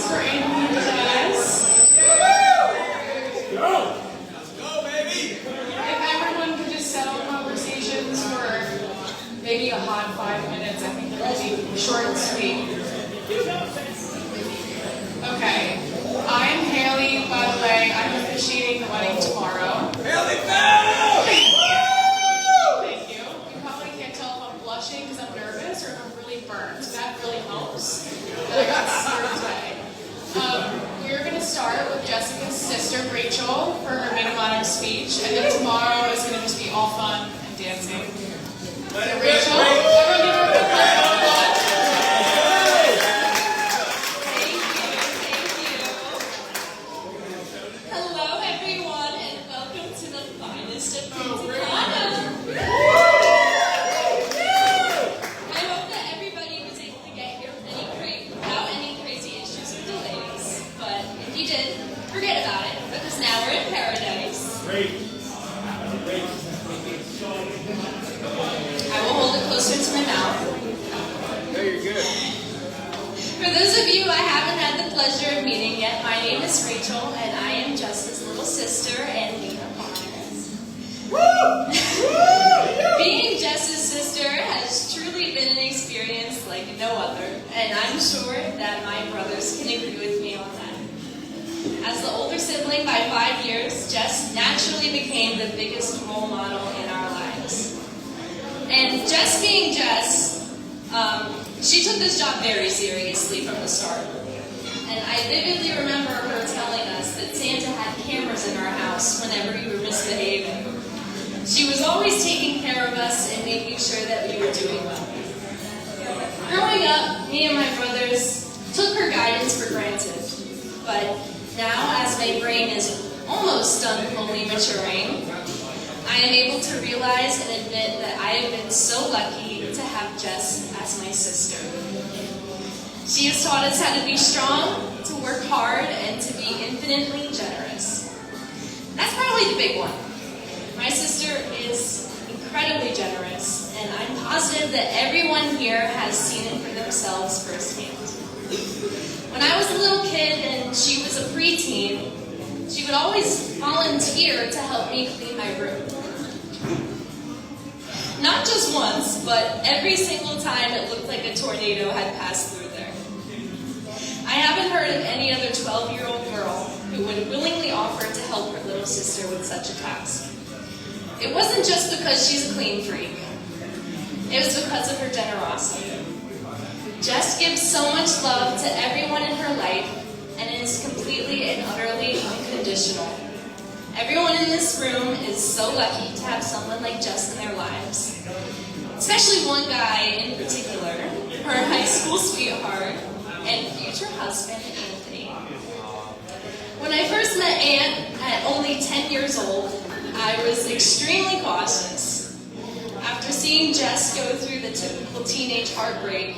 for Amy and Jess. Go! Let's go, baby! If everyone could just settle conversations for maybe a hot 5 minutes, I think that would be short and sweet. Okay. I'm Haley, by the way. I'm officiating the wedding tomorrow. Haley, go! Thank you. You probably can't tell if I'm blushing because I'm nervous or if I'm really burnt. So that really helps. That I got scared today. We're going to start with Jessica's sister, Rachel, for her maid of honor speech. And then tomorrow is going to just be all fun and dancing. So Rachel, everyone give her a big round of applause. Thank you. Hello, everyone, and welcome to the finest of Pensacola. I hope that everybody was able to get here without any crazy issues or delays. But if you did, forget about it, because now we're in paradise. Great. I will hold it closer to my mouth. No, you're good. For those of you I haven't had the pleasure of meeting yet, my name is Rachel, and I am Jess's little sister and maid of honor. Being Jess's sister has truly been an experience like no other, and I'm sure that my brothers can agree with me on that. As the older sibling by 5 years, Jess naturally became the biggest role model in our lives. And Jess being Jess, she took this job very seriously from the start. And I vividly remember her telling us that Santa had cameras in our house whenever we were misbehaving. She was always taking care of us and making sure that we were doing well. Growing up, me and my brothers took her guidance for granted. But now, as my brain is almost done fully maturing, I am able to realize and admit that I have been so lucky to have Jess as my sister. She has taught us how to be strong, to work hard, and to be infinitely generous. That's probably the big one. My sister is incredibly generous, and I'm positive that everyone here has seen it for themselves firsthand. When I was a little kid and she was a preteen, she would always volunteer to help me clean my room. Not just once, but every single time it looked like a tornado had passed through there. I haven't heard of any other 12-year-old girl who would willingly offer to help her little sister with such a task. It wasn't just because she's a clean freak. It was because of her generosity. Jess gives so much love to everyone in her life, and it is completely and utterly unconditional. Everyone in this room is so lucky to have someone like Jess in their lives. Especially one guy in particular, her high school sweetheart and future husband, Anthony. When I first met Ant at only 10 years old, I was extremely cautious. After seeing Jess go through the typical teenage heartbreak,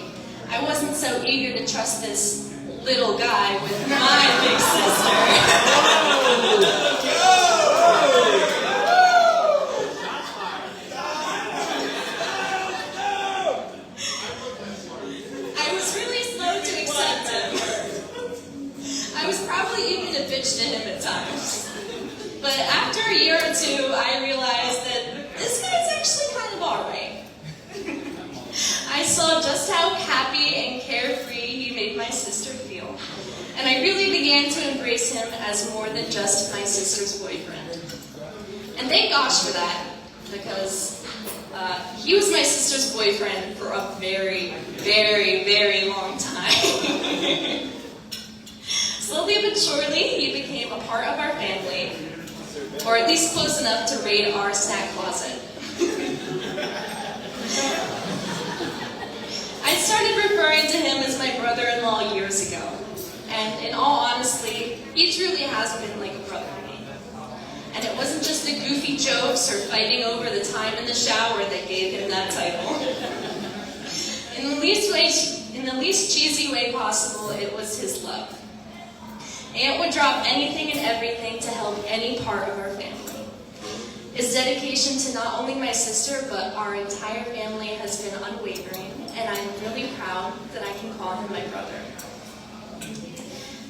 I wasn't so eager to trust this little guy with my big sister. I was really slow to accept him. I was probably even a bitch to him at times. But after a year or two, I realized that this guy's actually kind of alright. I saw just how happy and carefree he made my sister feel. And I really began to embrace him as more than just my sister's boyfriend. And thank gosh for that, because he was my sister's boyfriend for a very, very, very long time. Slowly but surely, he became a part of our family, or at least close enough to raid our snack closet. I started referring to him as my brother-in-law years ago, and in all honesty, he truly has been like a brother to me. And it wasn't just the goofy jokes or fighting over the time in the shower that gave him that title. In the least cheesy way possible, it was his love. Ant would drop anything and everything to help any part of our family. His dedication to not only my sister, but our entire family has been unwavering, and I'm really proud that I can call him my brother.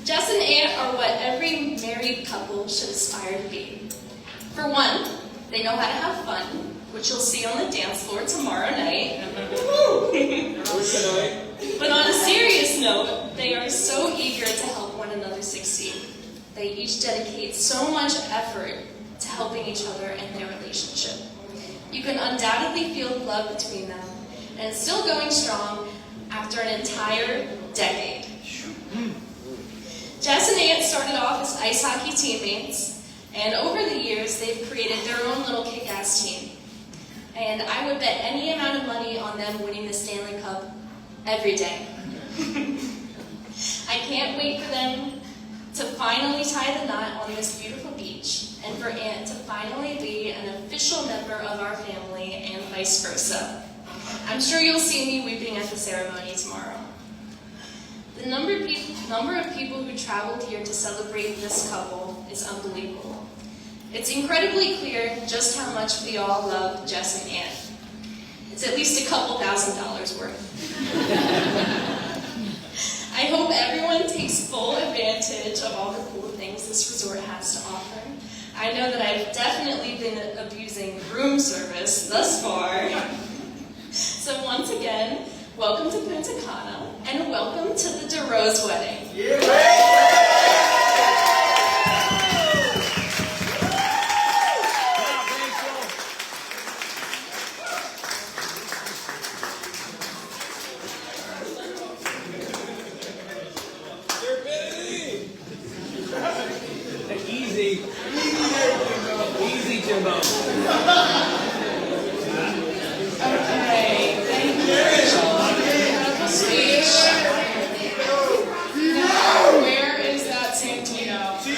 Jess and Ant are what every married couple should aspire to be. For one, they know how to have fun, which you'll see on the dance floor tomorrow night. But on a serious note, they are so eager to help one another succeed. They each dedicate so much effort to helping each other in their relationship. You can undoubtedly feel the love between them, and it's still going strong after an entire decade. Jess and Ant started off as ice hockey teammates, and over the years, they've created their own little kick-ass team. And I would bet any amount of money on them winning the Stanley Cup every day. I can't wait for them to finally tie the knot on this beautiful beach, and for Ant to finally be an official member of our family, and vice versa. I'm sure you'll see me weeping at the ceremony tomorrow. The number of people who traveled here to celebrate this couple is unbelievable. It's incredibly clear just how much we all love Jess and Ant. It's at least a couple $1,000s worth. I hope everyone takes full advantage of all the cool things this resort has to offer. I know that I've definitely been abusing room service thus far. So once again, welcome to Punta Cana, and welcome to the DeRose wedding. Easy, Jimbo. Okay, thank you, Rachel. Beautiful speech. Now, where is that Santino? Oh, there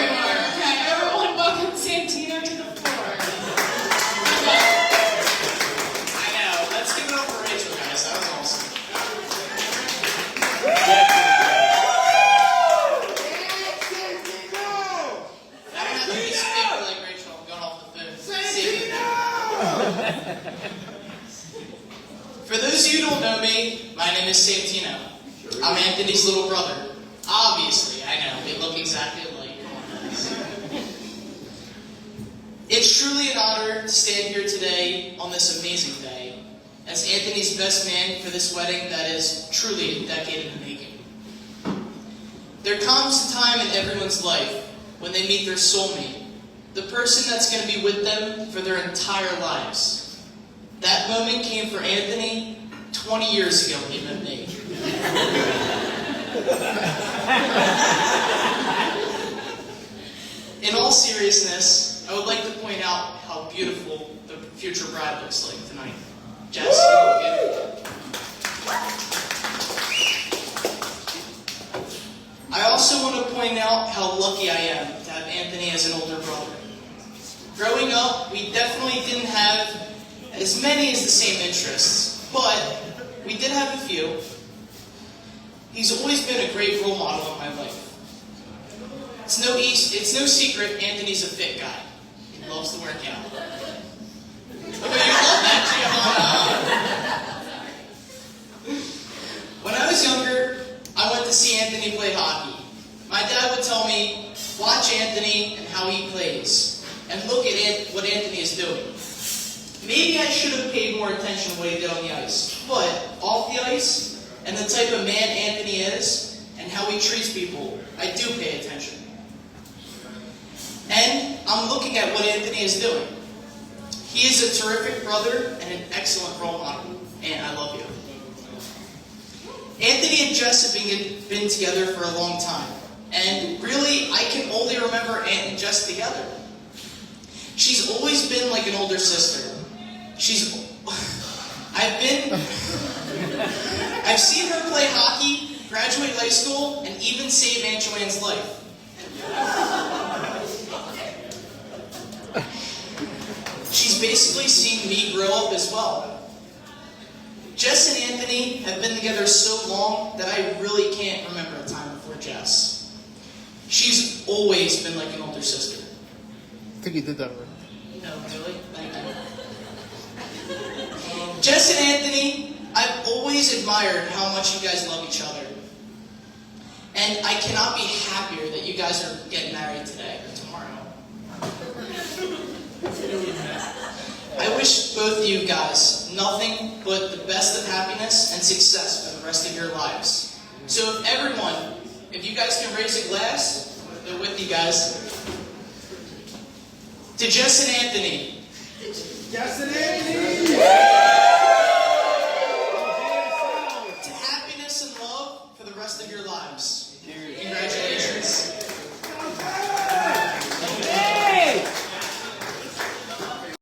you are. Okay, everyone, welcome Santino to the floor. I know. Let's give it up for Rachel, guys. That was awesome. I don't have to be speaker like Rachel. I'm going off the food. For those of you who don't know me, my name is Santino. I'm Anthony's little brother. Obviously, I know. We look exactly alike. Come on, guys. It's truly an honor to stand here today on this amazing day as Anthony's best man for this wedding that is truly a decade in the making. There comes a time in everyone's life when they meet their soulmate, the person that's going to be with them for their entire lives. That moment came for Anthony 20 years ago when he met Maid. In all seriousness, I would like to point out how beautiful the future bride looks like tonight. Jess, you look beautiful. I also want to point out how lucky I am to have Anthony as an older brother. Growing up, we definitely didn't have as many as the same interests, but we did have a few. He's always been a great role model in my life. It's no secret Anthony's a fit guy. He loves to work out. Oh, you love that, Giovanna. When I was younger, I went to see Anthony play hockey. My dad would tell me, watch Anthony and how he plays, and look at what Anthony is doing. Maybe I should have paid more attention to what he did on the ice, but off the ice, and the type of man Anthony is, and how he treats people, I do pay attention. And I'm looking at what Anthony is doing. He is a terrific brother and an excellent role model, and I love you. Anthony and Jess have been together for a long time, and really, I can only remember Ant and Jess together. She's always been like an older sister. I've seen her play hockey, graduate high school, and even save Aunt Joanne's life. She's basically seen me grow up as well. Jess and Anthony have been together so long that I really can't remember a time before Jess. She's always been like an older sister. I think you did that right. No, really? Thank you. Jess and Anthony, I've always admired how much you guys love each other. And I cannot be happier that you guys are getting married today or tomorrow. I wish both of you guys nothing but the best of happiness and success for the rest of your lives. So if you guys can raise a glass, they're with you guys. To Jess and Anthony. Jess and Anthony!